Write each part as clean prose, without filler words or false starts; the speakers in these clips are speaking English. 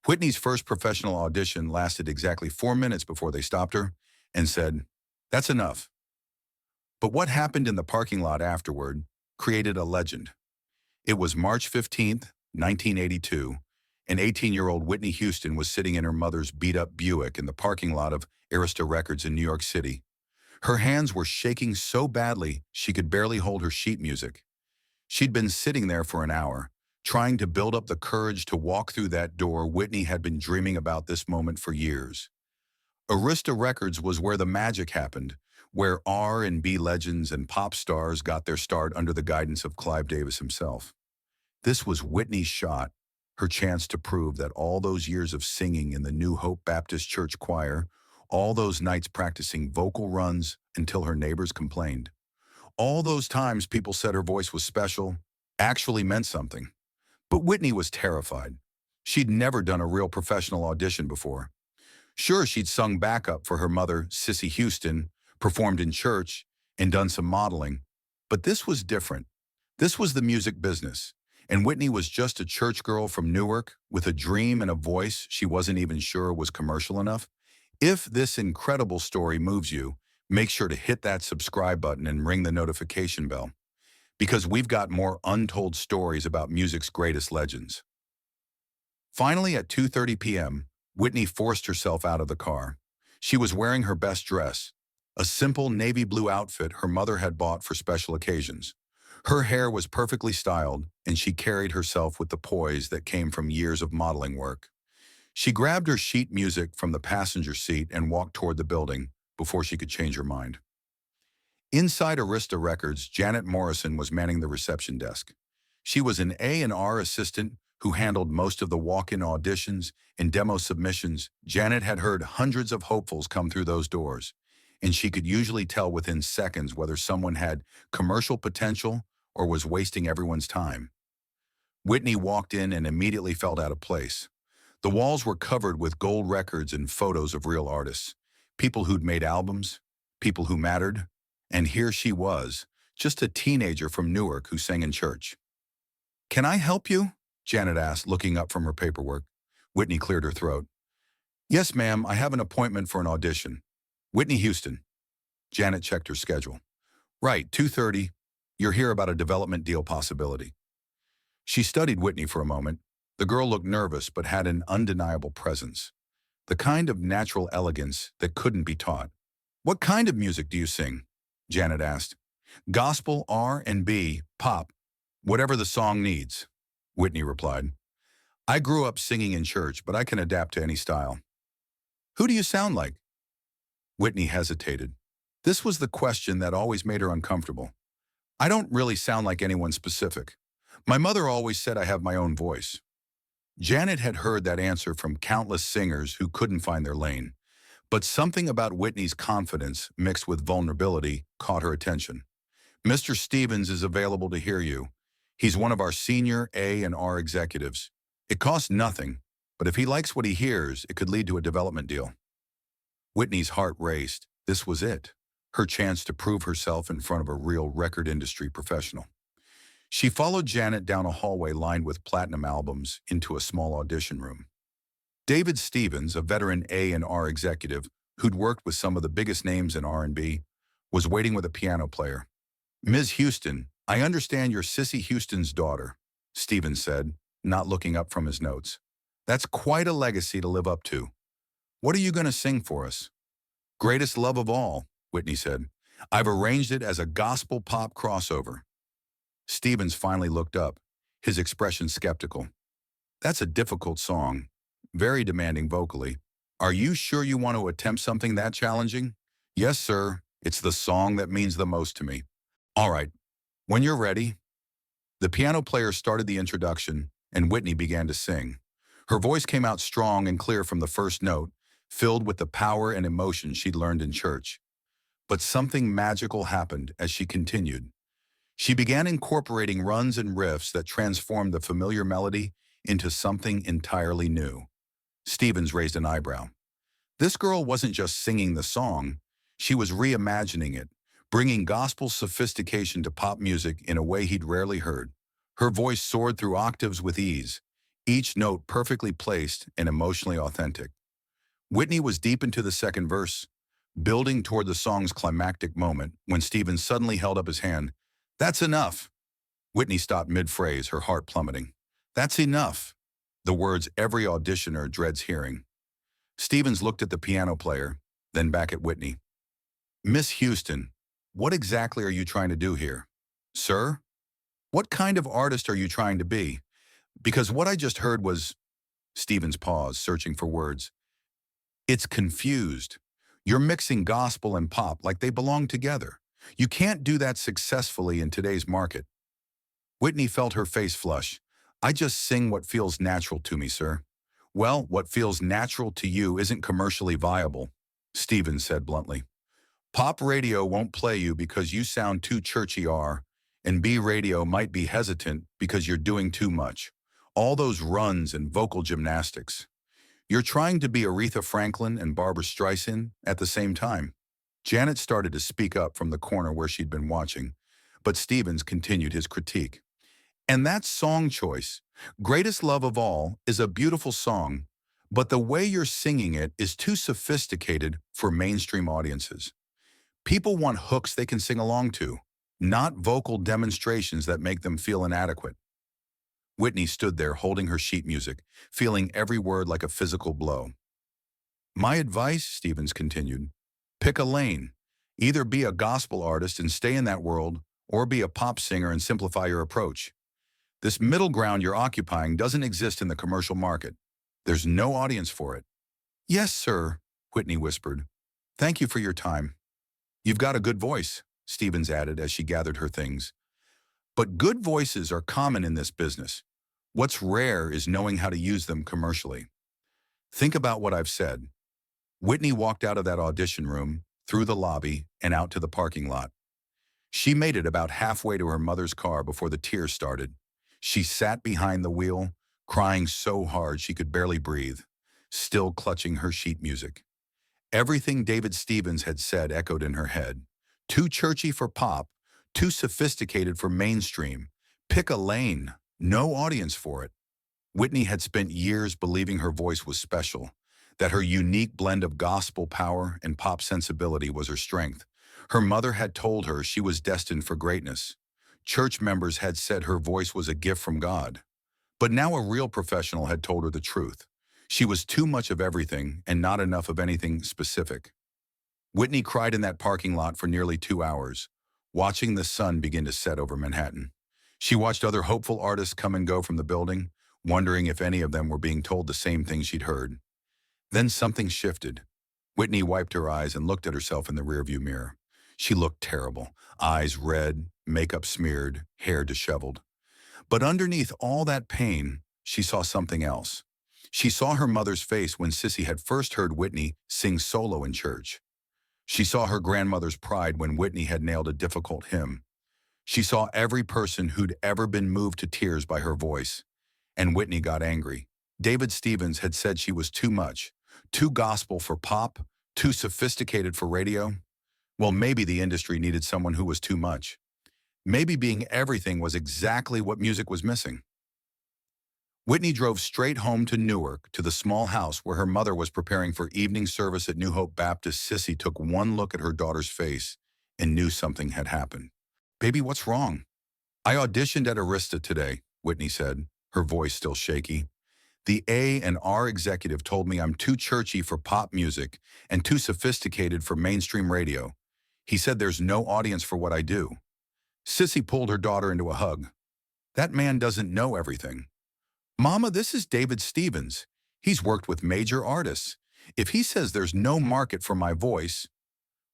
Whitney's first professional audition lasted exactly 4 minutes before they stopped her and said, "That's enough." But what happened in the parking lot afterward created a legend. It was March 15th, 1982, and 18-year-old Whitney Houston was sitting in her mother's beat-up Buick in the parking lot of Arista Records in New York City. Her hands were shaking so badly she could barely hold her sheet music. She'd been sitting there for an hour, trying to build up the courage to walk through that door. Whitney had been dreaming about this moment for years. Arista Records was where the magic happened, where R&B legends and pop stars got their start under the guidance of Clive Davis himself. This was Whitney's shot, her chance to prove that all those years of singing in the New Hope Baptist Church choir, all those nights practicing vocal runs until her neighbors complained, all those times people said her voice was special, actually meant something. But Whitney was terrified. She'd never done a real professional audition before. Sure, she'd sung backup for her mother, Sissy Houston, performed in church, and done some modeling. But this was different. This was the music business. And Whitney was just a church girl from Newark with a dream and a voice she wasn't even sure was commercial enough. If this incredible story moves you, make sure to hit that subscribe button and ring the notification bell, because we've got more untold stories about music's greatest legends. Finally, at 2:30 p.m., Whitney forced herself out of the car. She was wearing her best dress, a simple navy blue outfit her mother had bought for special occasions. Her hair was perfectly styled, and she carried herself with the poise that came from years of modeling work. She grabbed her sheet music from the passenger seat and walked toward the building before she could change her mind. Inside Arista Records, Janet Morrison was manning the reception desk. She was an A&R assistant who handled most of the walk-in auditions and demo submissions. Janet had heard hundreds of hopefuls come through those doors, and she could usually tell within seconds whether someone had commercial potential or was wasting everyone's time. Whitney walked in and immediately felt out of place. The walls were covered with gold records and photos of real artists, people who'd made albums, people who mattered, and here she was, just a teenager from Newark who sang in church. "Can I help you?" Janet asked, looking up from her paperwork. Whitney cleared her throat. "Yes, ma'am, I have an appointment for an audition. Whitney Houston." Janet checked her schedule. "Right, 2:30. You're here about a development deal possibility." She studied Whitney for a moment. The girl looked nervous but had an undeniable presence, the kind of natural elegance that couldn't be taught. "What kind of music do you sing?" Janet asked. "Gospel, R&B, pop, whatever the song needs," Whitney replied. "I grew up singing in church, but I can adapt to any style." "Who do you sound like?" Whitney hesitated. This was the question that always made her uncomfortable. "I don't really sound like anyone specific. My mother always said I have my own voice." Janet had heard that answer from countless singers who couldn't find their lane, but something about Whitney's confidence mixed with vulnerability caught her attention. "Mr. Stevens is available to hear you. He's one of our senior A&R executives. It costs nothing, but if he likes what he hears, it could lead to a development deal." Whitney's heart raced. This was it, her chance to prove herself in front of a real record industry professional. She followed Janet down a hallway lined with platinum albums into a small audition room. David Stevens, a veteran A&R executive who'd worked with some of the biggest names in R&B, was waiting with a piano player. "Ms. Houston, I understand you're Sissy Houston's daughter," Stevens said, not looking up from his notes. "That's quite a legacy to live up to. What are you going to sing for us?" "Greatest Love of All," Whitney said. "I've arranged it as a gospel pop crossover." Stevens finally looked up, his expression skeptical. "That's a difficult song, very demanding vocally. Are you sure you want to attempt something that challenging?" "Yes, sir. It's the song that means the most to me." "All right. When you're ready." The piano player started the introduction, and Whitney began to sing. Her voice came out strong and clear from the first note, filled with the power and emotion she'd learned in church. But something magical happened as she continued. She began incorporating runs and riffs that transformed the familiar melody into something entirely new. Stevens raised an eyebrow. This girl wasn't just singing the song, she was reimagining it, bringing gospel sophistication to pop music in a way he'd rarely heard. Her voice soared through octaves with ease, each note perfectly placed and emotionally authentic. Whitney was deep into the second verse, building toward the song's climactic moment when Stevens suddenly held up his hand. "That's enough." Whitney stopped mid-phrase, her heart plummeting. "That's enough." The words every auditioner dreads hearing. Stevens looked at the piano player, then back at Whitney. "Miss Houston, what exactly are you trying to do here?" "Sir? What kind of artist are you trying to be? Because what I just heard was—" Stevens paused, searching for words. "It's confused. You're mixing gospel and pop like they belong together. You can't do that successfully in today's market." Whitney felt her face flush. "I just sing what feels natural to me, sir." "Well, what feels natural to you isn't commercially viable," Stevens said bluntly. "Pop radio won't play you because you sound too churchy R, and B radio might be hesitant because you're doing too much. All those runs and vocal gymnastics. You're trying to be Aretha Franklin and Barbra Streisand at the same time." Janet started to speak up from the corner where she'd been watching, but Stevens continued his critique. "And that song choice, Greatest Love of All, is a beautiful song, but the way you're singing it is too sophisticated for mainstream audiences. People want hooks they can sing along to, not vocal demonstrations that make them feel inadequate." Whitney stood there holding her sheet music, feeling every word like a physical blow. "My advice," Stevens continued, "pick a lane. Either be a gospel artist and stay in that world, or be a pop singer and simplify your approach. This middle ground you're occupying doesn't exist in the commercial market. There's no audience for it." "Yes, sir," Whitney whispered. "Thank you for your time." "You've got a good voice," Stevens added as she gathered her things. "But good voices are common in this business. What's rare is knowing how to use them commercially. Think about what I've said." Whitney walked out of that audition room, through the lobby, and out to the parking lot. She made it about halfway to her mother's car before the tears started. She sat behind the wheel, crying so hard she could barely breathe, still clutching her sheet music. Everything David Stevens had said echoed in her head. Too churchy for pop, too sophisticated for mainstream. Pick a lane, no audience for it. Whitney had spent years believing her voice was special, that her unique blend of gospel power and pop sensibility was her strength. Her mother had told her she was destined for greatness. Church members had said her voice was a gift from God. But now a real professional had told her the truth. She was too much of everything and not enough of anything specific. Whitney cried in that parking lot for nearly 2 hours, watching the sun begin to set over Manhattan. She watched other hopeful artists come and go from the building, wondering if any of them were being told the same thing she'd heard. Then something shifted. Whitney wiped her eyes and looked at herself in the rearview mirror. She looked terrible, eyes red, makeup smeared, hair disheveled. But underneath all that pain, she saw something else. She saw her mother's face when Sissy had first heard Whitney sing solo in church. She saw her grandmother's pride when Whitney had nailed a difficult hymn. She saw every person who'd ever been moved to tears by her voice. And Whitney got angry. David Stevens had said she was too much, too gospel for pop, too sophisticated for radio. Well, maybe the industry needed someone who was too much. Maybe being everything was exactly what music was missing. Whitney drove straight home to Newark, to the small house where her mother was preparing for evening service at New Hope Baptist. Sissy took one look at her daughter's face and knew something had happened. "Baby, what's wrong?" "I auditioned at Arista today," Whitney said, her voice still shaky. "The A&R executive told me I'm too churchy for pop music and too sophisticated for mainstream radio. He said there's no audience for what I do." Sissy pulled her daughter into a hug. "That man doesn't know everything." "Mama, this is David Stevens. He's worked with major artists. If he says there's no market for my voice—"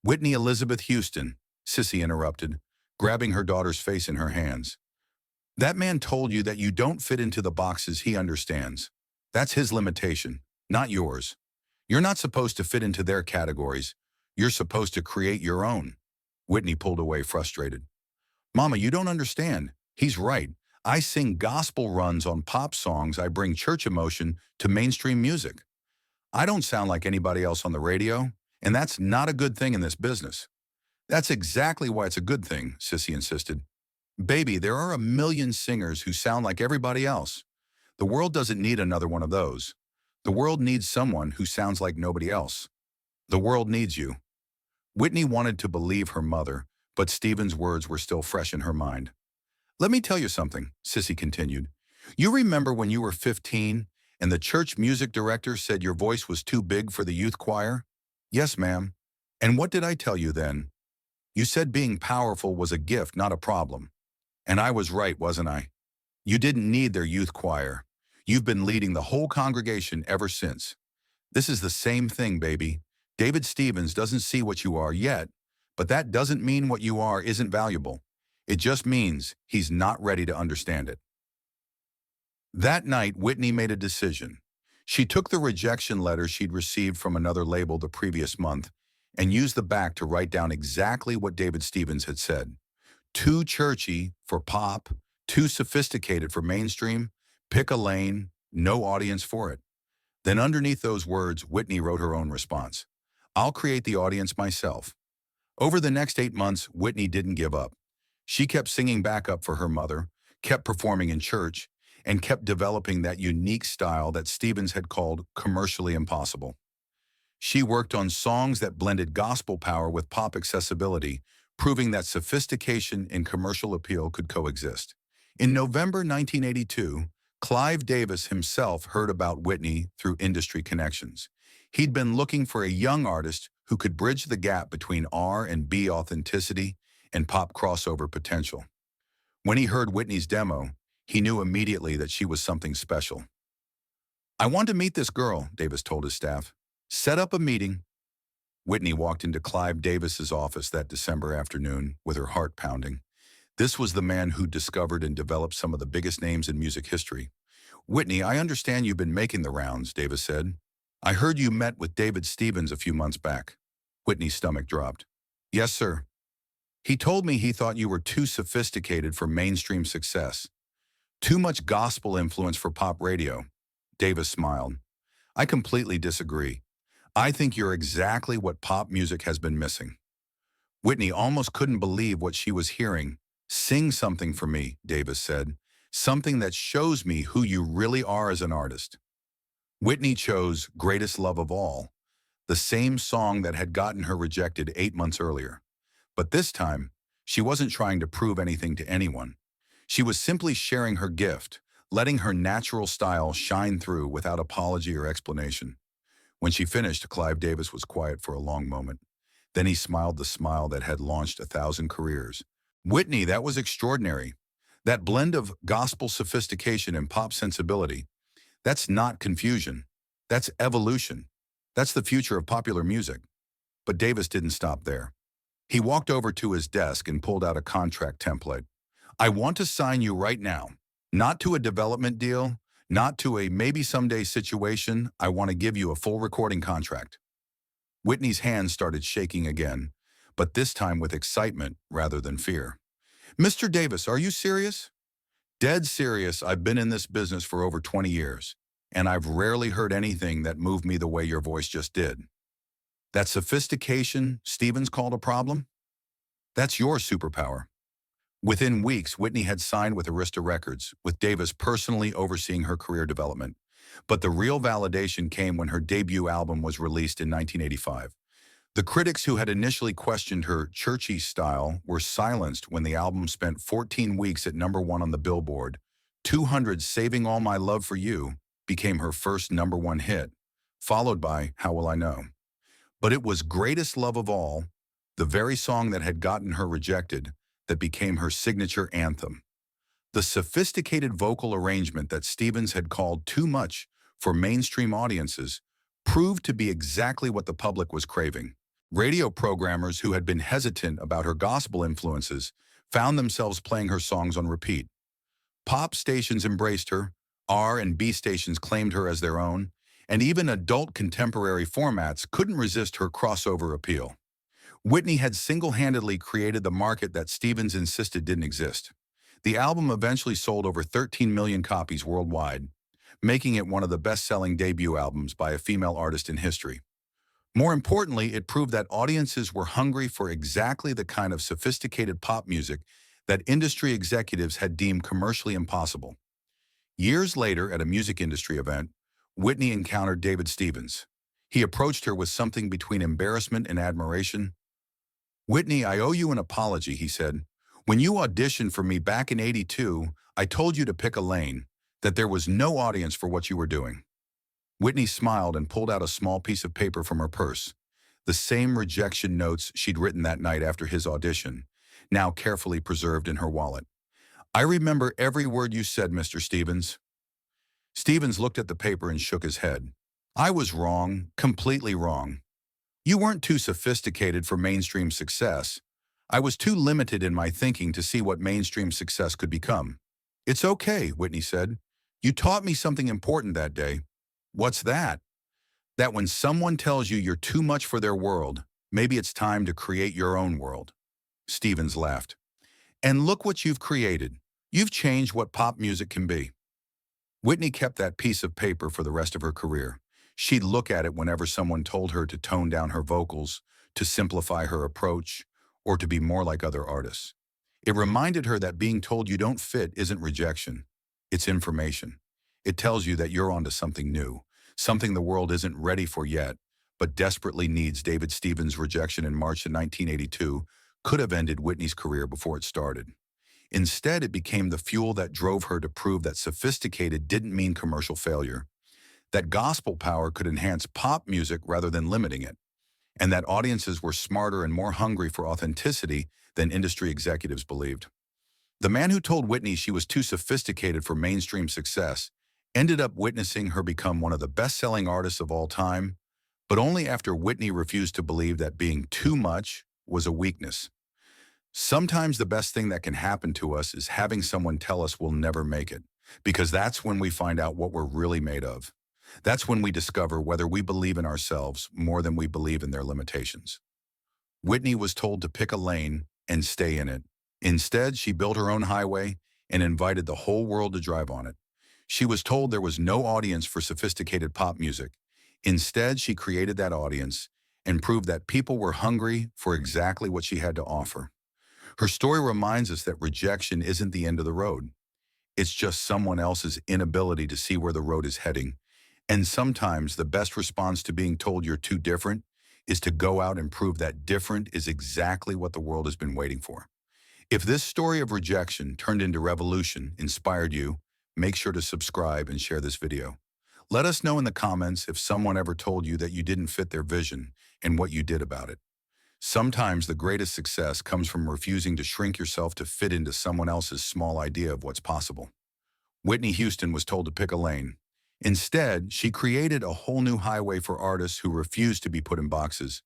"Whitney Elizabeth Houston," Sissy interrupted, grabbing her daughter's face in her hands. "That man told you that you don't fit into the boxes he understands. That's his limitation, not yours. You're not supposed to fit into their categories. You're supposed to create your own." Whitney pulled away, frustrated. "Mama, you don't understand. He's right. I sing gospel runs on pop songs. I bring church emotion to mainstream music. I don't sound like anybody else on the radio, and that's not a good thing in this business." "That's exactly why it's a good thing," Sissy insisted. "Baby, there are a million singers who sound like everybody else. The world doesn't need another one of those. The world needs someone who sounds like nobody else. The world needs you. Whitney wanted to believe her mother, but Stephen's words were still fresh in her mind. Let me tell you something, Sissy continued. You remember when you were 15 and the church music director said your voice was too big for the youth choir? Yes, ma'am. And what did I tell you then? You said being powerful was a gift, not a problem. And I was right, wasn't I? You didn't need their youth choir. You've been leading the whole congregation ever since. This is the same thing, baby. David Stevens doesn't see what you are yet, but that doesn't mean what you are isn't valuable. It just means he's not ready to understand it. That night, Whitney made a decision. She took the rejection letter she'd received from another label the previous month and used the back to write down exactly what David Stevens had said. Too churchy for pop, too sophisticated for mainstream, pick a lane, no audience for it. Then underneath those words, Whitney wrote her own response. I'll create the audience myself. Over the next 8 months, Whitney didn't give up. She kept singing backup for her mother, kept performing in church, and kept developing that unique style that Stevens had called commercially impossible. She worked on songs that blended gospel power with pop accessibility, proving that sophistication and commercial appeal could coexist. In November 1982, Clive Davis himself heard about Whitney through industry connections. He'd been looking for a young artist who could bridge the gap between R&B authenticity and pop crossover potential. When he heard Whitney's demo, he knew immediately that she was something special. I want to meet this girl, Davis told his staff. Set up a meeting. Whitney walked into Clive Davis's office that December afternoon with her heart pounding. This was the man who discovered and developed some of the biggest names in music history. Whitney, I understand you've been making the rounds, Davis said. I heard you met with David Stevens a few months back. Whitney's stomach dropped. Yes, sir. He told me he thought you were too sophisticated for mainstream success. Too much gospel influence for pop radio. Davis smiled. I completely disagree. I think you're exactly what pop music has been missing. Whitney almost couldn't believe what she was hearing. Sing something for me, Davis said. Something that shows me who you really are as an artist. Whitney chose Greatest Love of All, the same song that had gotten her rejected 8 months earlier. But this time, she wasn't trying to prove anything to anyone. She was simply sharing her gift, letting her natural style shine through without apology or explanation. When she finished, Clive Davis was quiet for a long moment. Then he smiled the smile that had launched 1,000 careers. Whitney, that was extraordinary. That blend of gospel sophistication and pop sensibility, that's not confusion. That's evolution. That's the future of popular music. But Davis didn't stop there. He walked over to his desk and pulled out a contract template. I want to sign you right now. Not to a development deal, not to a maybe someday situation. I want to give you a full recording contract. Whitney's hands started shaking again, but this time with excitement rather than fear. Mr. Davis, are you serious? Dead serious. I've been in this business for over 20 years, and I've rarely heard anything that moved me the way your voice just did. That sophistication Stevens called a problem? That's your superpower. Within weeks, Whitney had signed with Arista Records, with Davis personally overseeing her career development. But the real validation came when her debut album was released in 1985. The critics who had initially questioned her churchy style were silenced when the album spent 14 weeks at #1 on the Billboard. 200's Saving All My Love for You became her first #1 hit, followed by How Will I Know? But it was Greatest Love of All, the very song that had gotten her rejected, that became her signature anthem. The sophisticated vocal arrangement that Stevens had called too much for mainstream audiences proved to be exactly what the public was craving. Radio programmers who had been hesitant about her gospel influences found themselves playing her songs on repeat. Pop stations embraced her, R&B stations claimed her as their own, and even adult contemporary formats couldn't resist her crossover appeal. Whitney had single-handedly created the market that Stevens insisted didn't exist. The album eventually sold over 13 million copies worldwide, making it one of the best-selling debut albums by a female artist in history. More importantly, it proved that audiences were hungry for exactly the kind of sophisticated pop music that industry executives had deemed commercially impossible. Years later, at a music industry event, Whitney encountered David Stevens. He approached her with something between embarrassment and admiration. "Whitney, I owe you an apology," he said. "When you auditioned for me back in '82, I told you to pick a lane, that there was no audience for what you were doing." Whitney smiled and pulled out a small piece of paper from her purse, the same rejection notes she'd written that night after his audition, now carefully preserved in her wallet. "I remember every word you said, Mr. Stevens." Stevens looked at the paper and shook his head. "I was wrong, completely wrong. You weren't too sophisticated for mainstream success. I was too limited in my thinking to see what mainstream success could become." "It's okay," Whitney said. "You taught me something important that day." "What's that?" "That when someone tells you you're too much for their world, maybe it's time to create your own world." Stevens laughed. "And look what you've created. You've changed what pop music can be." Whitney kept that piece of paper for the rest of her career. She'd look at it whenever someone told her to tone down her vocals, to simplify her approach, or to be more like other artists. It reminded her that being told you don't fit isn't rejection. It's information. It tells you that you're onto something new, something the world isn't ready for yet, but desperately needs. David Stevens' rejection in March of 1982 could have ended Whitney's career before it started. Instead, it became the fuel that drove her to prove that sophisticated didn't mean commercial failure, that gospel power could enhance pop music rather than limiting it, and that audiences were smarter and more hungry for authenticity than industry executives believed. The man who told Whitney she was too sophisticated for mainstream success ended up witnessing her become one of the best-selling artists of all time, but only after Whitney refused to believe that being too much was a weakness. Sometimes the best thing that can happen to us is having someone tell us we'll never make it, because that's when we find out what we're really made of. That's when we discover whether we believe in ourselves more than we believe in their limitations. Whitney was told to pick a lane and stay in it. Instead, she built her own highway and invited the whole world to drive on it. She was told there was no audience for sophisticated pop music. Instead, she created that audience and proved that people were hungry for exactly what she had to offer. Her story reminds us that rejection isn't the end of the road. It's just someone else's inability to see where the road is heading. And sometimes the best response to being told you're too different is to go out and prove that different is exactly what the world has been waiting for. If this story of rejection turned into revolution inspired you, make sure to subscribe and share this video. Let us know in the comments if someone ever told you that you didn't fit their vision and what you did about it. Sometimes the greatest success comes from refusing to shrink yourself to fit into someone else's small idea of what's possible. Whitney Houston was told to pick a lane. Instead, she created a whole new highway for artists who refuse to be put in boxes.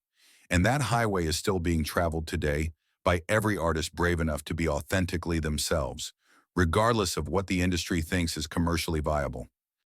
And that highway is still being traveled today by every artist brave enough to be authentically themselves, regardless of what the industry thinks is commercially viable.